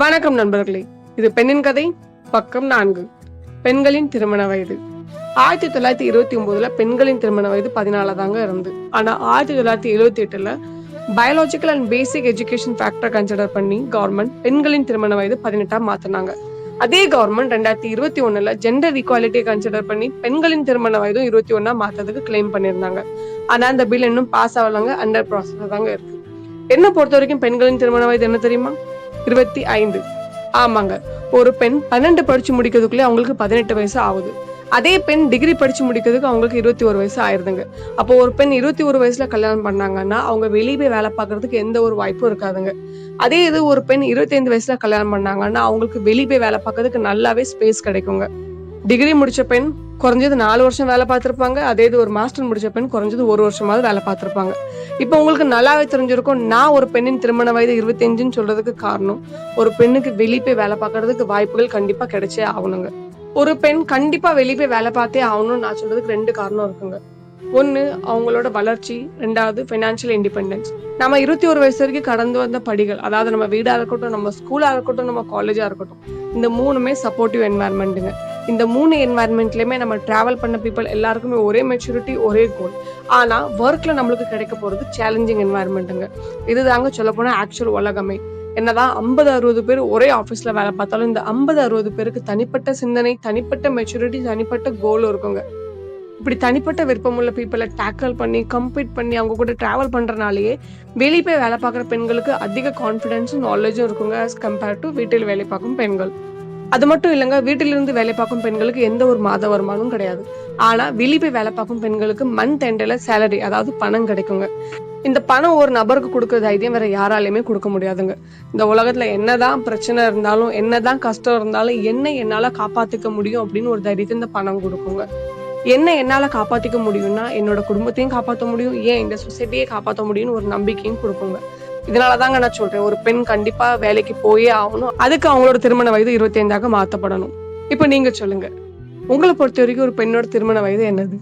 வணக்கம் நண்பர்களே, இது பெண்ணின் கதை பக்கம் 4. பெண்களின் திருமண வயது. 1929 பெண்களின் திருமண வயது 14 தாங்க இருந்து. ஆனா 1978 biological and basic education factor consider பண்ணி கவர்மெண்ட் பெண்களின் திருமண வயது 18 மாத்தினாங்க. அதே கவர்மெண்ட் 2021 ஜெண்டர் ஈக்வாலிட்டியை கன்சிடர் பண்ணி பெண்களின் திருமண வயதும் 21 மாத்ததுக்கு கிளைம் பண்ணிருந்தாங்க. ஆனா அந்த பில் இன்னும் பாஸ் ஆகலங்க, அண்டர் ப்ராசஸ் தாங்க இருக்கு. என்ன பொறுத்த வரைக்கும் பெண்களின் திருமண வயது என்ன தெரியுமா? 25. ஆமாங்க, ஒரு பெண் 12 படிச்சு முடிக்கிறதுக்குள்ளே அவங்களுக்கு 18 வயசு ஆகுது. அதே பெண் டிகிரி படிச்சு முடிக்கிறதுக்கு அவங்களுக்கு 21 வயசு ஆயிருதுங்க. அப்போ ஒரு பெண் 21 வயசுல கல்யாணம் பண்ணாங்கன்னா அவங்க வெளியே போய் வேலை பார்க்கறதுக்கு எந்த ஒரு வாய்ப்பும் இருக்காதுங்க. அதே இது ஒரு பெண் 25 வயசுல கல்யாணம் பண்ணாங்கன்னா அவங்களுக்கு வெளியே போய் வேலை பார்க்கறதுக்கு நல்லாவே ஸ்பேஸ் கிடைக்குங்க. டிகிரி முடிச்ச பெண் குறைஞ்சது 4 வருஷம் வேலை பார்த்திருப்பாங்க. அதே இது ஒரு மாஸ்டர் முடிச்ச பெண் குறைஞ்சது 1 வருஷமாவது வேலை பார்த்திருப்பாங்க. இப்போ உங்களுக்கு நல்லாவே தெரிஞ்சிருக்கும், நான் ஒரு பெண்ணின் திருமண வயது 25ன்னு சொல்றதுக்கு காரணம், ஒரு பெண்ணுக்கு வெளியே போய் வேலை பார்க்கறதுக்கு வாய்ப்புகள் கண்டிப்பா கிடைச்சே ஆகணுங்க. ஒரு பெண் கண்டிப்பா வெளியே போய் வேலை பார்த்தே ஆகணும்னு நான் சொல்றதுக்கு 2 காரணம் இருக்குங்க. ஒன்னு, அவங்களோட வளர்ச்சி. 2வது, பைனான்சியல் இண்டிபெண்டன்ஸ். நம்ம 21 வயசு வரைக்கும் கடந்து வந்த படிகள், அதாவது நம்ம வீடா இருக்கட்டும், நம்ம ஸ்கூலா இருக்கட்டும், நம்ம காலேஜா இருக்கட்டும், இந்த 3மே சப்போர்ட்டிவ் என்வாயர்மெண்ட்டுங்க. இந்த 3 என்வாயர்மெண்ட்லயுமே நம்ம டிராவல் பண்ண பீப்புள் எல்லாருக்குமே ஒரே மெச்சூரிட்டி, ஒரே கோல். ஆனா ஒர்க்ல நம்மளுக்கு கிடைக்க போறது சேலஞ்சிங் என்வாயர்மெண்ட்டுங்க. இதுதாங்க சொல்ல போனா ஆக்சுவல் உலகமே. என்னதான் 50-60 பேர் ஒரே ஆபீஸ்ல வேலை பார்த்தாலும் இந்த 50-60 பேருக்கு தனிப்பட்ட சிந்தனை, தனிப்பட்ட மெச்சூரிட்டி, தனிப்பட்ட கோல் இருக்குங்க. இப்படி தனிப்பட்ட விருப்பமுள்ள பீப்புளை டேக்கிள் பண்ணி கம்பீட் பண்ணி அவங்க கூட டிராவல் பண்றதுனாலேயே வெளியே போய் வேலை பார்க்குற பெண்களுக்கு அதிக கான்ஃபிடன்ஸும் நாலேஜும் இருக்குங்க as compared to வீட்டில் வேலை பார்க்கும் பெண்கள். அது மட்டும் இல்லைங்க, வீட்டிலிருந்து வேலை பார்க்கும் பெண்களுக்கு எந்த ஒரு மாத வருமானமும் கிடையாது. ஆனா வெளியே போய் வேலை பார்க்கும் பெண்களுக்கு மந்த் எண்டில் சேலரி, அதாவது பணம் கிடைக்குங்க. இந்த பணம் ஒரு நபருக்கு கொடுக்குற தைரியம் வேற யாராலையுமே கொடுக்க முடியாதுங்க. இந்த உலகத்துல என்னதான் பிரச்சனை இருந்தாலும், என்னதான் கஷ்டம் இருந்தாலும், என்னால காப்பாத்திக்க முடியும் அப்படின்னு ஒரு தைரியத்தை இந்த பணம் கொடுக்குங்க. என்னால காப்பாத்திக்க முடியும்னா என்னோட குடும்பத்தையும் காப்பாற்ற முடியும், ஏன் இந்த சொசைட்டியை காப்பாற்ற முடியும்னு ஒரு நம்பிக்கையும் கொடுக்குங்க. இதனாலதாங்க நான் சொல்றேன், ஒரு பெண் கண்டிப்பா வேலைக்கு போயே ஆகணும். அதுக்கு அவங்களோட திருமண வயது 25 மாத்தப்படணும். இப்ப நீங்க சொல்லுங்க, உங்களை பொறுத்த வரைக்கும் ஒரு பெண்ணோட திருமண வயது என்னது?